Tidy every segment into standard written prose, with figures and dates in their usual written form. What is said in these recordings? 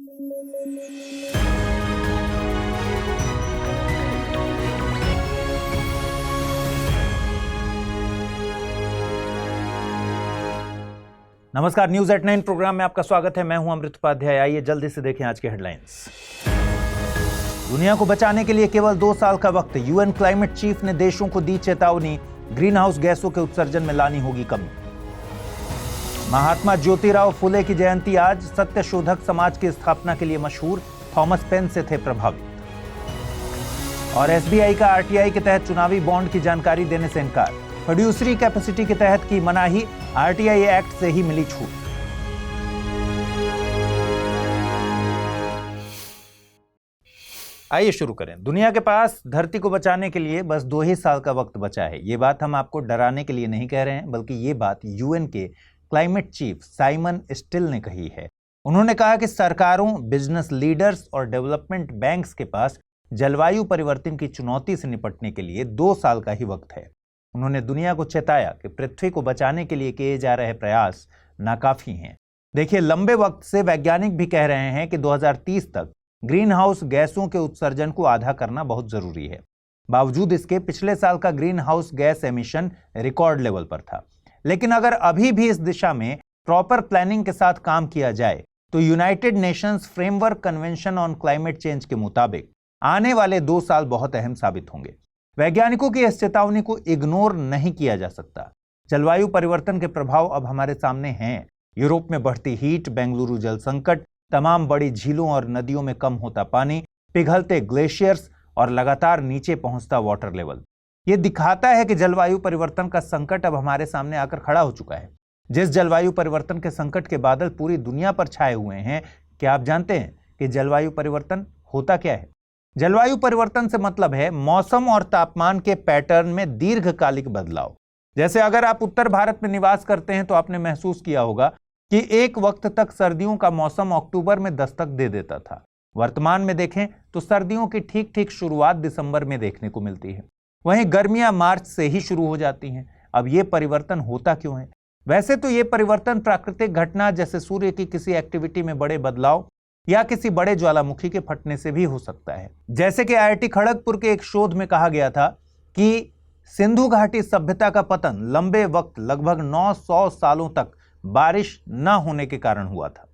नमस्कार, news at 9 programme में आपका स्वागत है। मैं हूं अमृत उपाध्याय। आइए जल्दी से देखें आज के हेडलाइंस। दुनिया को बचाने के लिए केवल 2 साल का वक्त। यूएन क्लाइमेट चीफ ने देशों को दी चेतावनी, ग्रीन हाउस गैसों के उत्सर्जन में लानी होगी कमी। महात्मा ज्योतिराव फुले की जयंती आज। सत्यशोधक समाज की स्थापना के लिए मशहूर, थॉमस पेन से थे प्रभावित। और एसबीआई का आरटीआई के तहत चुनावी बॉन्ड की जानकारी देने से इनकार। प्रोड्यूसरी कैपेसिटी के तहत की मनाही, आरटीआई एक्ट से ही मिली छूट। आइए शुरू करें। दुनिया के पास धरती को बचाने के लिए बस 2 ही साल का वक्त बचा है। ये बात हम आपको डराने के लिए नहीं कह रहे हैं, बल्कि ये बात यूएन के क्लाइमेट चीफ साइमन स्टिल ने कही है। उन्होंने कहा कि सरकारों, बिजनेस लीडर्स और डेवलपमेंट बैंक्स के पास जलवायु परिवर्तन की चुनौती से निपटने के लिए 2 साल का ही वक्त है। उन्होंने दुनिया को चेताया कि पृथ्वी को बचाने के लिए किए जा रहे प्रयास नाकाफी हैं। देखिए, लंबे वक्त से वैज्ञानिक भी कह रहे हैं कि 2030 तक ग्रीन हाउस गैसों के उत्सर्जन को आधा करना बहुत जरूरी है। बावजूद इसके पिछले साल का green house gas emission record level पर था। लेकिन अगर अभी भी इस दिशा में प्रॉपर प्लानिंग के साथ काम किया जाए तो United Nations framework convention on climate change के मुताबिक आने वाले 2 साल बहुत अहम साबित होंगे। वैज्ञानिकों की इस चेतावनी को इग्नोर नहीं किया जा सकता। जलवायु परिवर्तन के प्रभाव अब हमारे सामने हैं। यूरोप में बढ़ती हीट, बेंगलुरु जल संकट, तमाम बड़ी झीलों और नदियों में कम होता पानी, पिघलते ग्लेशियर्स और लगातार नीचे पहुंचता वाटर लेवल। यह दिखाता है कि जलवायु परिवर्तन का संकट अब हमारे सामने आकर खड़ा हो चुका है। जिस जलवायु परिवर्तन के संकट के बादल पूरी दुनिया पर छाए हुए हैं, क्या आप जानते हैं कि जलवायु परिवर्तन होता क्या है? जलवायु परिवर्तन से मतलब है मौसम और तापमान के पैटर्न में दीर्घकालिक बदलाव। जैसे अगर आप उत्तर भारत में निवास करते हैं तो आपने महसूस किया होगा कि एक वक्त तक सर्दियों का मौसम अक्टूबर में दस्तक दे देता था। वर्तमान में देखें तो सर्दियों की ठीक ठीक शुरुआत दिसंबर में देखने को मिलती है। वहीं गर्मियां मार्च से ही शुरू हो जाती हैं। अब ये परिवर्तन होता क्यों है? वैसे तो ये परिवर्तन प्राकृतिक घटना जैसे सूर्य की किसी एक्टिविटी में बड़े बदलाव या किसी बड़े ज्वालामुखी के फटने से भी हो सकता है। जैसे कि आईआईटी खड़गपुर के एक शोध में कहा गया था कि सिंधु घाटी सभ्यता का पतन लंबे वक्त, लगभग 900 सालों तक बारिश न होने के कारण हुआ था।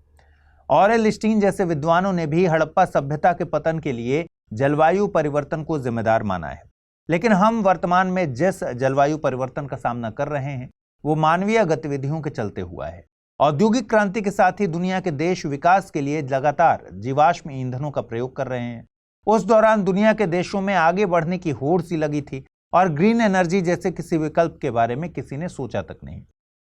ऑरेल स्टीन जैसे विद्वानों ने भी हड़प्पा सभ्यता के पतन के लिए जलवायु परिवर्तन को जिम्मेदार माना है। लेकिन हम वर्तमान में जिस जलवायु परिवर्तन का सामना कर रहे हैं वो मानवीय गतिविधियों के चलते हुआ है। औद्योगिक क्रांति के साथ ही दुनिया के देश विकास के लिए लगातार जीवाश्म ईंधनों का प्रयोग कर रहे हैं। उस दौरान दुनिया के देशों में आगे बढ़ने की होड़ सी लगी थी और ग्रीन एनर्जी जैसे किसी विकल्प के बारे में किसी ने सोचा तक नहीं।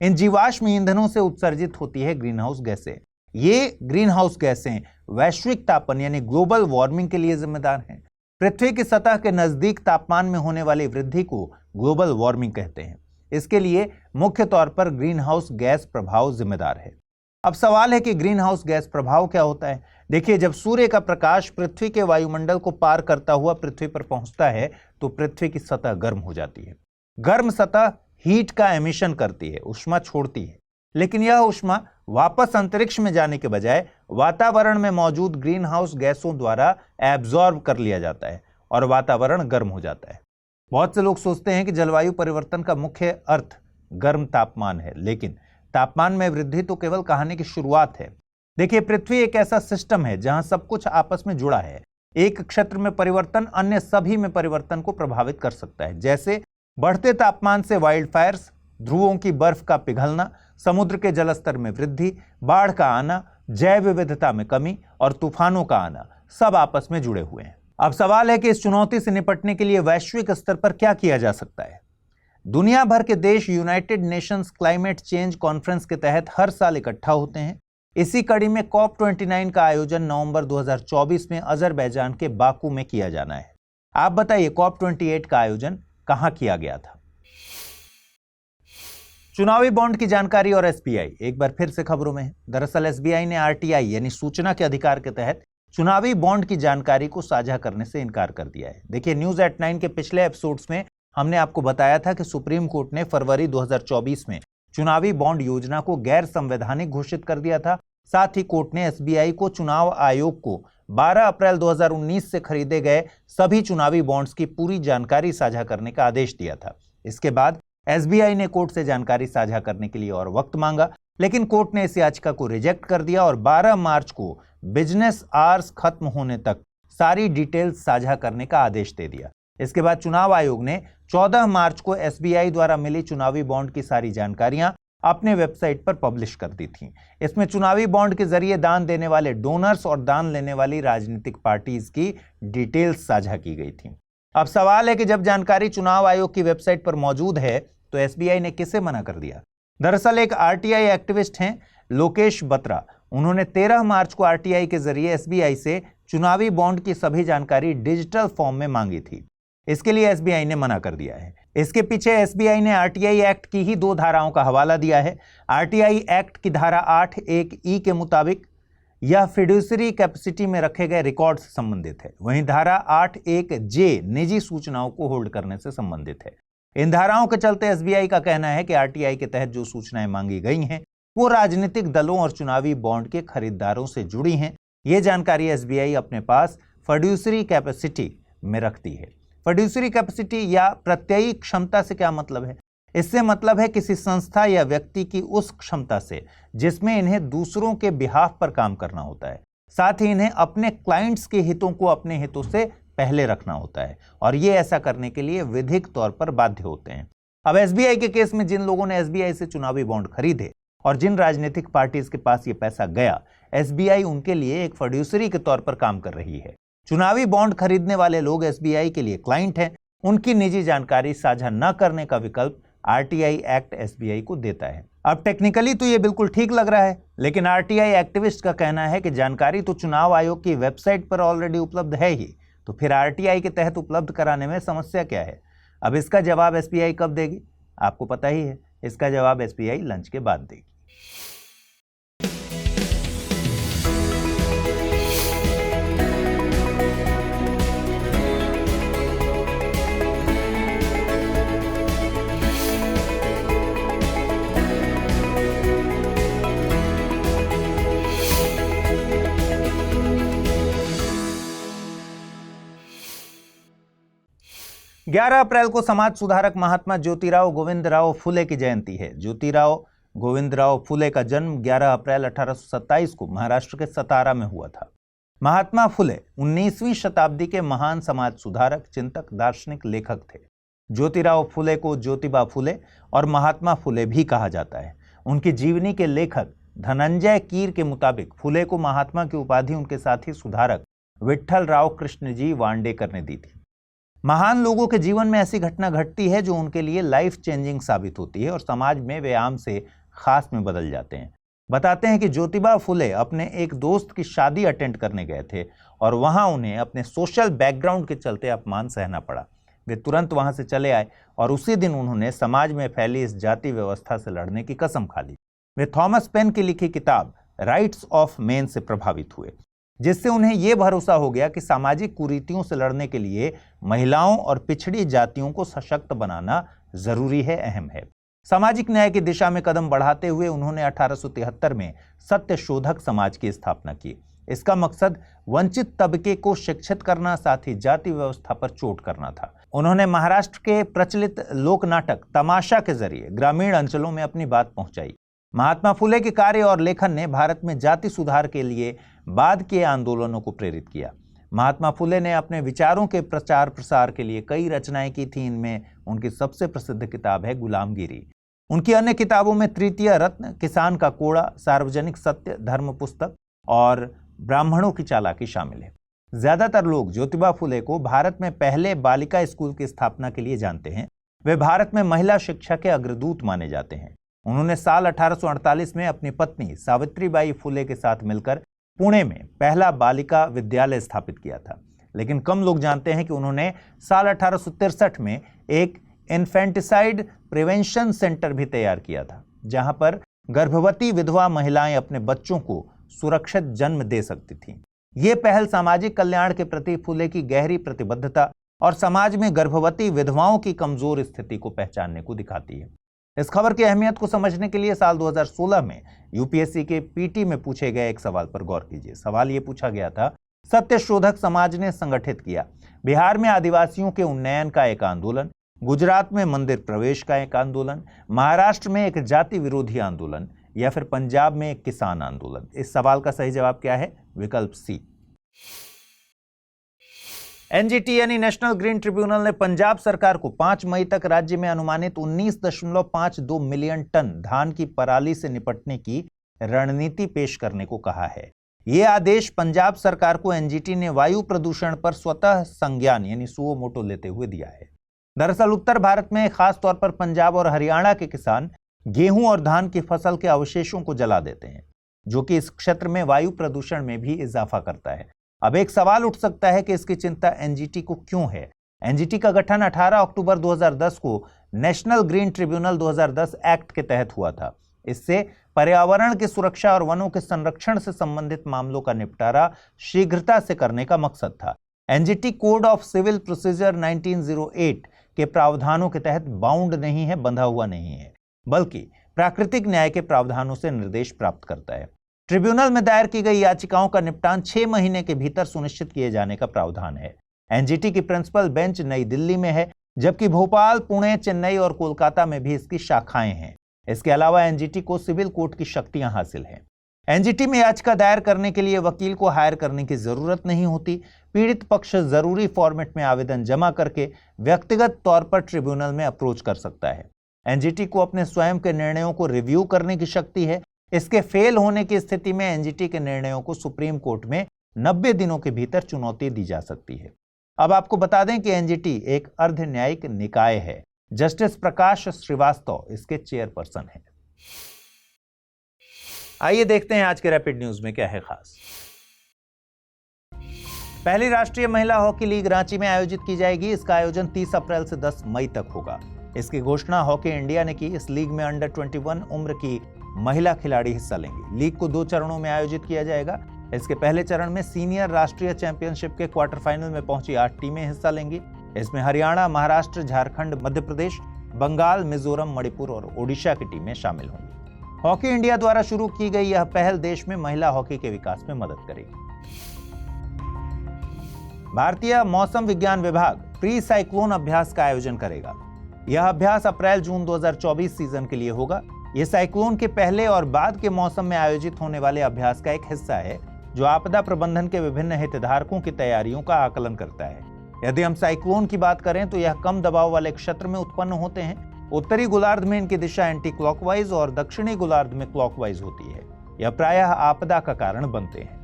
इन जीवाश्म ईंधनों से उत्सर्जित होती है ग्रीन हाउस गैसें। ये ग्रीन हाउस गैसें वैश्विक तापन यानी ग्लोबल वार्मिंग के लिए जिम्मेदार हैं। पृथ्वी की सतह के नजदीक तापमान में होने वाली वृद्धि को ग्लोबल वार्मिंग कहते हैं। इसके लिए मुख्य तौर पर ग्रीन हाउस गैस प्रभाव जिम्मेदार है। अब सवाल है कि ग्रीन हाउस गैस प्रभाव क्या होता है? देखिए, जब सूर्य का प्रकाश पृथ्वी के वायुमंडल को पार करता हुआ पृथ्वी पर पहुंचता है तो पृथ्वी की सतह गर्म हो जाती है। गर्म सतह हीट का एमिशन करती है, ऊष्मा छोड़ती है। लेकिन यह ऊष्मा वापस अंतरिक्ष में जाने के बजाय वातावरण में मौजूद ग्रीन हाउस गैसों द्वारा एब्जॉर्ब कर लिया जाता है और वातावरण गर्म हो जाता है। बहुत से लोग सोचते हैं कि जलवायु परिवर्तन का मुख्य अर्थ गर्म तापमान है, लेकिन तापमान में वृद्धि तो केवल कहानी की शुरुआत है। देखिए, पृथ्वी एक ऐसा सिस्टम है जहां सब कुछ आपस में जुड़ा है। एक क्षेत्र में परिवर्तन अन्य सभी में परिवर्तन को प्रभावित कर सकता है। जैसे बढ़ते तापमान से वाइल्ड फायर्स, ध्रुवों की बर्फ का पिघलना, समुद्र के जलस्तर में वृद्धि, बाढ़ का आना, जैव विविधता में कमी और तूफानों का आना, सब आपस में जुड़े हुए हैं। अब सवाल है कि इस चुनौती से निपटने के लिए वैश्विक स्तर पर क्या किया जा सकता है? दुनिया भर के देश United Nations climate change conference के तहत हर साल इकट्ठा होते हैं। इसी कड़ी में COP29 का आयोजन नवंबर 2024 में अजरबैजान के बाकू में किया जाना है। आप बताइए, COP28 का आयोजन कहां किया गया था? चुनावी बॉन्ड की जानकारी और एसबीआई एक बार फिर से खबरों में है। दरअसल एसबीआई ने आरटीआई यानी सूचना के अधिकार के तहत चुनावी बॉन्ड की जानकारी को साझा करने से इनकार कर दिया है। देखिए, न्यूज एट 9 के पिछले एपिसोड्स में हमने आपको बताया था कि सुप्रीम कोर्ट ने फरवरी 2024 में चुनावी बॉन्ड योजना को गैर संवैधानिक घोषित कर दिया था। साथ ही कोर्ट ने एसबीआई को चुनाव आयोग को 12 अप्रैल 2019 से खरीदे गए सभी चुनावी बॉन्ड्स की पूरी जानकारी साझा करने का आदेश दिया था। इसके बाद एसबीआई ने कोर्ट से जानकारी साझा करने के लिए और वक्त मांगा, लेकिन कोर्ट ने इस याचिका को रिजेक्ट कर दिया और 12 मार्च को बिजनेस आवर्स खत्म होने तक सारी डिटेल्स साझा करने का आदेश दे दिया। इसके बाद चुनाव आयोग ने 14 मार्च को एसबीआई द्वारा मिली चुनावी बॉन्ड की सारी जानकारियां अपने वेबसाइट पर पब्लिश कर दी थी। इसमें चुनावी बॉन्ड के जरिए दान देने वाले डोनर्स और दान लेने वाली राजनीतिक पार्टीज की डिटेल्स साझा की गई थी। अब सवाल है कि जब जानकारी चुनाव आयोग की वेबसाइट पर मौजूद है तो एसबीआई ने किसे मना कर दिया? दरअसल एक आरटीआई एक्टिविस्ट हैं लोकेश बत्रा। उन्होंने 13 मार्च को आरटीआई के जरिए एसबीआई से चुनावी बॉन्ड की सभी जानकारी डिजिटल फॉर्म में मांगी थी। इसके लिए एसबीआई ने मना कर दिया है। इसके पीछे एसबीआई ने आरटीआई एक्ट की ही 2 धाराओं का हवाला दिया है। आरटीआई एक्ट की धारा 8(1)(e) के मुताबिक यह फिड्यूसरी कैपेसिटी में रखे गए रिकॉर्ड से संबंधित है। वहीं धारा 8(1)(j) निजी सूचनाओं को होल्ड करने से संबंधित है। इन धाराओं के चलते एसबीआई का कहना है कि आरटीआई के तहत जो सूचनाएं मांगी गई हैं वो राजनीतिक दलों और चुनावी बॉन्ड के खरीदारों से जुड़ी हैं। ये जानकारी एसबीआई अपने पास फिड्यूसरी कैपेसिटी में रखती है। फिड्यूसरी कैपेसिटी या प्रत्ययी क्षमता से क्या मतलब है? इससे मतलब है किसी संस्था या व्यक्ति की उस क्षमता से जिसमें इन्हें दूसरों के बिहाफ पर काम करना होता है। साथ ही इन्हें अपने क्लाइंट्स के हितों को अपने हितों से पहले रखना होता है और ये ऐसा करने के लिए विधिक तौर पर बाध्य होते हैं। अब एसबीआई के केस में जिन लोगों ने एसबीआई से चुनावी बॉन्ड खरीदे और जिन राजनीतिक पार्टीज के पास ये पैसा गया, एसबीआई उनके लिए एक फिड्यूसरी के तौर पर काम कर रही है। चुनावी बॉन्ड खरीदने वाले लोग एसबीआई के लिए क्लाइंट हैं। उनकी निजी जानकारी साझा न करने का विकल्प आरटीआई एक्ट एसबीआई को देता है। अब टेक्निकली तो ये बिल्कुल ठीक लग रहा है, लेकिन आरटीआई एक्टिविस्ट का कहना है कि जानकारी तो चुनाव आयोग की वेबसाइट पर ऑलरेडी उपलब्ध है ही, तो फिर आरटीआई के तहत उपलब्ध कराने में समस्या क्या है? अब इसका जवाब एसबीआई कब देगी? आपको पता ही है, इसका जवाब एसबीआई लंच के बाद देगी। ग्यारह अप्रैल को समाज सुधारक महात्मा ज्योतिराव गोविंदराव फुले की जयंती है। ज्योतिराव गोविंदराव फुले का जन्म 11 अप्रैल 1827 को महाराष्ट्र के सतारा में हुआ था। महात्मा फुले 19वीं शताब्दी के महान समाज सुधारक, चिंतक, दार्शनिक, लेखक थे। ज्योतिराव फुले को ज्योतिबा फुले और महात्मा फुले भी कहा जाता है। उनकी जीवनी के लेखक धनंजय कीर के मुताबिक फुले को महात्मा की उपाधि उनके साथी सुधारक विट्ठल राव कृष्णजी वांडेकर ने दी थी। महान लोगों के जीवन में ऐसी घटना घटती है जो उनके लिए लाइफ चेंजिंग साबित होती है और समाज में वे आम से खास में बदल जाते हैं। बताते हैं कि ज्योतिबा फुले अपने एक दोस्त की शादी अटेंड करने गए थे और वहां उन्हें अपने सोशल बैकग्राउंड के चलते अपमान सहना पड़ा। वे तुरंत वहां से चले आए और उसी दिन उन्होंने समाज में फैली इस जाति व्यवस्था से लड़ने की कसम खा ली। वे थॉमस पेन की लिखी किताब राइट्स ऑफ मेन से प्रभावित हुए, जिससे उन्हें यह भरोसा हो गया कि सामाजिक कुरीतियों से लड़ने के लिए महिलाओं और पिछड़ी जातियों को सशक्त बनाना जरूरी है, अहम है। सामाजिक न्याय की दिशा में कदम बढ़ाते हुए उन्होंने 1873 में सत्य शोधक समाज की स्थापना की। इसका मकसद वंचित तबके को शिक्षित करना, साथ ही जाति व्यवस्था पर चोट करना था। उन्होंने महाराष्ट्र के प्रचलित लोक नाटक तमाशा के जरिए ग्रामीण अंचलों में अपनी बात पहुंचाई। महात्मा फुले के कार्य और लेखन ने भारत में जाति सुधार के लिए बाद के आंदोलनों को प्रेरित किया। महात्मा फुले ने अपने विचारों के प्रचार प्रसार के लिए कई रचनाएं की थी। इनमें उनकी सबसे प्रसिद्ध किताब है गुलामगिरी। उनकी अन्य किताबों में तृतीय रत्न, किसान का कोड़ा, सार्वजनिक सत्य, धर्म पुस्तक और ब्राह्मणों की चालाकी शामिल है। ज्यादातर लोग ज्योतिबा फुले को भारत में पहले बालिका स्कूल की स्थापना के लिए जानते हैं। वे भारत में महिला शिक्षा के अग्रदूत माने जाते हैं। उन्होंने साल 1848 में अपनी पत्नी सावित्रीबाई फुले के साथ मिलकर पुणे में पहला बालिका विद्यालय स्थापित किया था। लेकिन कम लोग जानते हैं कि उन्होंने साल 1863 में एक इन्फेंटिसाइड प्रिवेंशन सेंटर भी तैयार किया था, जहां पर गर्भवती विधवा महिलाएं अपने बच्चों को सुरक्षित जन्म दे सकती थीं। ये पहल सामाजिक कल्याण के प्रति फुले की गहरी प्रतिबद्धता और समाज में गर्भवती विधवाओं की कमजोर स्थिति को पहचानने को दिखाती है। इस खबर की अहमियत को समझने के लिए साल 2016 में यूपीएससी के पीटी में पूछे गए एक सवाल पर गौर कीजिए। सवाल ये पूछा गया था, सत्यशोधक समाज ने संगठित किया बिहार में आदिवासियों के उन्नयन का एक आंदोलन, गुजरात में मंदिर प्रवेश का एक आंदोलन, महाराष्ट्र में एक जाति विरोधी आंदोलन या फिर पंजाब में एक किसान आंदोलन। इस सवाल का सही जवाब क्या है? विकल्प सी। एनजीटी यानी नेशनल ग्रीन ट्रिब्यूनल ने पंजाब सरकार को 5 मई तक राज्य में अनुमानित 19.52 मिलियन टन धान की पराली से निपटने की रणनीति पेश करने को कहा है। यह आदेश पंजाब सरकार को एनजीटी ने वायु प्रदूषण पर स्वतः संज्ञान यानी सुओ मोटो लेते हुए दिया है। दरअसल उत्तर भारत में खास तौर पर पंजाब और हरियाणा के किसान गेहूं और धान की फसल के अवशेषों को जला देते हैं, जो कि इस क्षेत्र में वायु प्रदूषण में भी इजाफा करता है। अब एक सवाल उठ सकता है कि इसकी चिंता एनजीटी को क्यों है? एनजीटी का गठन 18 अक्टूबर 2010 को नेशनल ग्रीन ट्रिब्यूनल 2010 एक्ट के तहत हुआ था। इससे पर्यावरण की सुरक्षा और वनों के संरक्षण से संबंधित मामलों का निपटारा शीघ्रता से करने का मकसद था। NGT code of civil procedure 1908 के प्रावधानों के तहत बाउंड नहीं है, बंधा हुआ नहीं है, बल्कि प्राकृतिक न्याय के प्रावधानों से निर्देश प्राप्त करता है। ट्रिब्यूनल में दायर की गई याचिकाओं का निपटान 6 महीने के भीतर सुनिश्चित किए जाने का प्रावधान है। एनजीटी की प्रिंसिपल बेंच नई दिल्ली में है, जबकि भोपाल, पुणे, चेन्नई और कोलकाता में भी इसकी शाखाएं हैं। इसके अलावा एनजीटी को सिविल कोर्ट की शक्तियां हासिल हैं। एनजीटी में याचिका दायर करने के लिए वकील को हायर करने की जरूरत नहीं होती। पीड़ित पक्ष जरूरी फॉर्मेट में आवेदन जमा करके व्यक्तिगत तौर पर ट्रिब्यूनल में अप्रोच कर सकता है। एनजीटी को अपने स्वयं के निर्णयों को रिव्यू करने की शक्ति है। इसके फेल होने की स्थिति में एनजीटी के निर्णयों को सुप्रीम कोर्ट में 90 दिनों के भीतर चुनौती दी जा सकती है। अब आपको बता दें कि एनजीटी एक अर्ध न्यायिक निकाय है। जस्टिस प्रकाश श्रीवास्तव इसके चेयरपर्सन हैं। आइए देखते हैं आज के रैपिड न्यूज में क्या है खास। पहली राष्ट्रीय महिला हॉकी लीग रांची में आयोजित की जाएगी। इसका आयोजन 30 अप्रैल से 10 मई तक होगा। इसकी घोषणा हॉकी इंडिया ने की। इस लीग में अंडर 21 उम्र की महिला खिलाड़ी हिस्सा लेंगी। लीग को 2 चरणों में आयोजित किया जाएगा। इसके पहले चरण में सीनियर राष्ट्रीय चैंपियनशिप के क्वार्टर फाइनल में पहुंची 8 टीमें हिस्सा लेंगी। इसमें हरियाणा, महाराष्ट्र, झारखंड, मध्य प्रदेश, बंगाल, मिजोरम, मणिपुर और ओडिशा की टीमें शामिल होंगी। हॉकी इंडिया द्वारा शुरू की गई यह पहल देश में महिला हॉकी के विकास में मदद करेगी। भारतीय मौसम विज्ञान विभाग प्री साइक्लोन अभ्यास का आयोजन करेगा। यह अभ्यास अप्रैल-जून 2024 सीजन के लिए होगा। यह साइक्लोन के पहले और बाद के मौसम में आयोजित होने वाले अभ्यास का एक हिस्सा है, जो आपदा प्रबंधन के विभिन्न हितधारकों की तैयारियों का आकलन करता है। यदि हम साइक्लोन की बात करें तो यह कम दबाव वाले क्षेत्र में उत्पन्न होते हैं। उत्तरी गोलार्ध में इनकी दिशा एंटी क्लॉकवाइज और दक्षिणी गोलार्ध में क्लॉकवाइज होती है। यह प्रायः आपदा का कारण बनते हैं।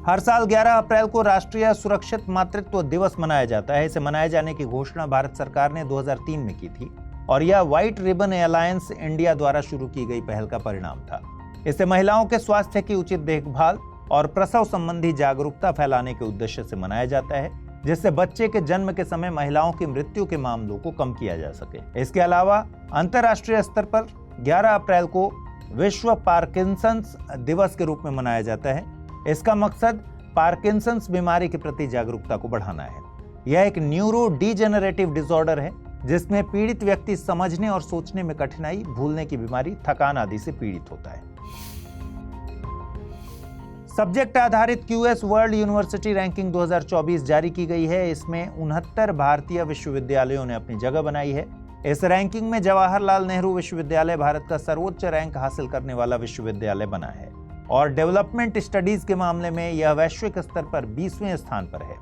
हर साल 11 अप्रैल को राष्ट्रीय सुरक्षित मातृत्व दिवस मनाया जाता है। इसे मनाए जाने की घोषणा भारत सरकार ने 2003 में की थी और यह व्हाइट रिबन एलायंस इंडिया द्वारा शुरू की गई पहल का परिणाम था। इसे महिलाओं के स्वास्थ्य की उचित देखभाल और प्रसव संबंधी जागरूकता फैलाने के उद्देश्य से मनाया जाता है, जिससे बच्चे के जन्म के समय महिलाओं की मृत्यु के मामलों को कम किया जा सके। इसके अलावा अंतर्राष्ट्रीय स्तर पर 11 अप्रैल को विश्व पार्किंसंस दिवस के रूप में मनाया जाता है। इसका मकसद पार्किंसंस बीमारी के प्रति जागरूकता को बढ़ाना है। यह एक न्यूरो डिजेनरेटिव डिसऑर्डर है, जिसमें पीड़ित व्यक्ति समझने और सोचने में कठिनाई, भूलने की बीमारी, थकान आदि से पीड़ित होता है। सब्जेक्ट आधारित क्यूएस वर्ल्ड यूनिवर्सिटी रैंकिंग 2024 जारी की गई है। इसमें 69 भारतीय विश्वविद्यालयों ने अपनी जगह बनाई है। इस रैंकिंग में जवाहरलाल नेहरू विश्वविद्यालय भारत का सर्वोच्च रैंक हासिल करने वाला विश्वविद्यालय बना है और डेवलपमेंट स्टडीज के मामले में यह वैश्विक स्तर पर 20वें स्थान पर है।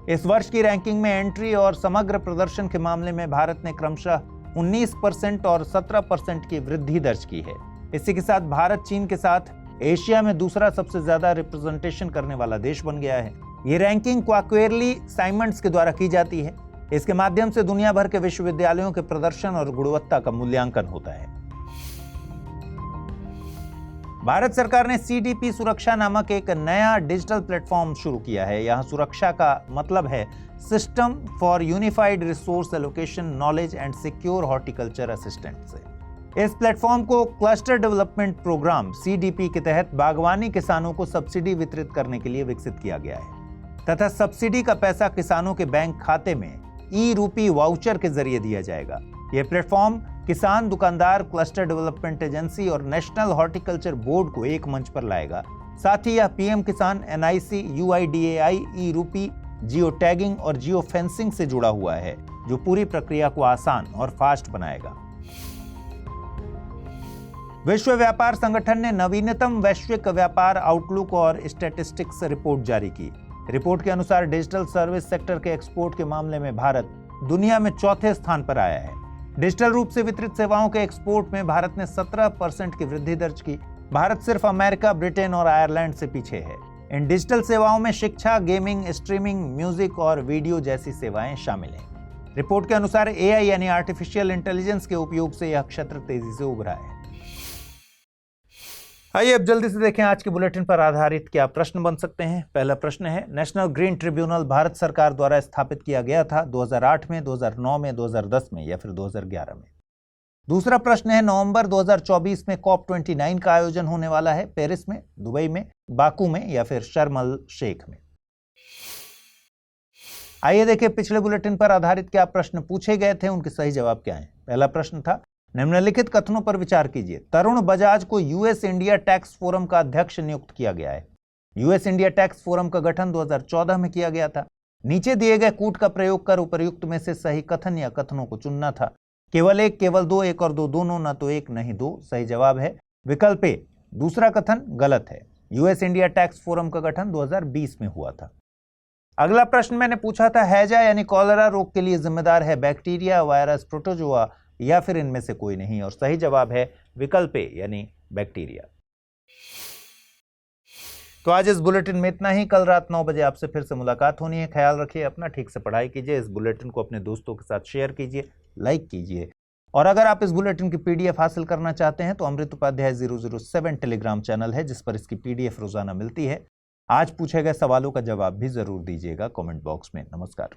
इस वर्ष की रैंकिंग में एंट्री और समग्र प्रदर्शन के मामले में भारत ने क्रमशः 19% और 17% की वृद्धि दर्ज की है। इसी के साथ भारत चीन के साथ एशिया में दूसरा सबसे ज्यादा रिप्रेजेंटेशन करने वाला देश बन गया है। ये रैंकिंग क्वाक्वेरली साइमंड्स के द्वारा की जाती है। इसके माध्यम से दुनिया भर के विश्वविद्यालयों के प्रदर्शन और गुणवत्ता का मूल्यांकन होता है। भारत सरकार ने सीडीपी सुरक्षा नामक एक नया डिजिटल प्लेटफॉर्म शुरू किया है। यहाँ सुरक्षा का मतलब है system for unified resource allocation knowledge and secure horticulture assistant से। इस प्लेटफॉर्म को क्लस्टर डेवलपमेंट प्रोग्राम सीडीपी के तहत बागवानी किसानों को सब्सिडी वितरित करने के लिए विकसित किया गया है तथा सब्सिडी का पैसा किसानों के बैंक खाते में ई रूपी वाउचर के जरिए दिया जाएगा। यह प्लेटफॉर्म किसान, दुकानदार, क्लस्टर डेवलपमेंट एजेंसी और नेशनल हॉर्टिकल्चर बोर्ड को एक मंच पर लाएगा। साथ ही यह पीएम किसान, NIC, UIDAI, e-rupee, geo tagging और जियो फेंसिंग से जुड़ा हुआ है, जो पूरी प्रक्रिया को आसान और फास्ट बनाएगा। विश्व व्यापार संगठन ने नवीनतम वैश्विक व्यापार आउटलुक और स्टैटिस्टिक्स रिपोर्ट जारी की। रिपोर्ट के अनुसार डिजिटल सर्विस सेक्टर के एक्सपोर्ट के मामले में भारत दुनिया में चौथे स्थान पर आया है। डिजिटल रूप से वितरित सेवाओं के एक्सपोर्ट में भारत ने 17% की वृद्धि दर्ज की। भारत सिर्फ अमेरिका, ब्रिटेन और आयरलैंड से पीछे है। इन डिजिटल सेवाओं में शिक्षा, गेमिंग, स्ट्रीमिंग, म्यूजिक और वीडियो जैसी सेवाएं शामिल हैं। रिपोर्ट के अनुसार AI यानी आर्टिफिशियल इंटेलिजेंस के उपयोग से यह क्षेत्र तेजी से उभरा है। आइए अब जल्दी से देखें आज के बुलेटिन पर आधारित क्या प्रश्न बन सकते हैं। पहला प्रश्न है, नेशनल ग्रीन ट्रिब्यूनल भारत सरकार द्वारा स्थापित किया गया था 2008 में, 2009 में, 2010 में या फिर 2011 में। दूसरा प्रश्न है, नवंबर 2024 में COP29 का आयोजन होने वाला है, पेरिस में, दुबई में, बाकू में या फिर शर्म अल शेख में। आइए देखें पिछले बुलेटिन पर आधारित क्या प्रश्न पूछे गए थे, उनके सही जवाब क्या हैं। पहला प्रश्न था, निम्नलिखित कथनों पर विचार कीजिए। तरुण बजाज को US इंडिया टैक्स फोरम का अध्यक्ष नियुक्त किया गया है। US इंडिया टैक्स फोरम का गठन 2014 में किया गया था। नीचे दिए गए कूट का प्रयोग कर उपर्युक्त में से सही कथन या कथनों को चुनना था। केवल एक, केवल दो, एक और दो दोनों, न तो एक नहीं दो। सही जवाब है विकल्प ए। दूसरा कथन गलत है। US इंडिया टैक्स फोरम का गठन 2020 में हुआ था। अगला प्रश्न मैंने पूछा था, हैजा यानी कॉलरा रोग के लिए जिम्मेदार है बैक्टीरिया, वायरस, प्रोटोजोआ या फिर इनमें से कोई नहीं, और सही जवाब है विकल्प ए यानी बैक्टीरिया। तो आज इस बुलेटिन में इतना ही। कल रात 9 बजे आपसे फिर से मुलाकात होनी है। ख्याल रखिए अपना, ठीक से पढ़ाई कीजिए। इस बुलेटिन को अपने दोस्तों के साथ शेयर कीजिए, लाइक कीजिए। और अगर आप इस बुलेटिन की PDF हासिल करना चाहते हैं तो अमृत उपाध्याय 007 टेलीग्राम चैनल है, जिस पर इसकी PDF रोजाना मिलती है। आज पूछे गए सवालों का जवाब भी जरूर दीजिएगा कमेंट बॉक्स में। नमस्कार।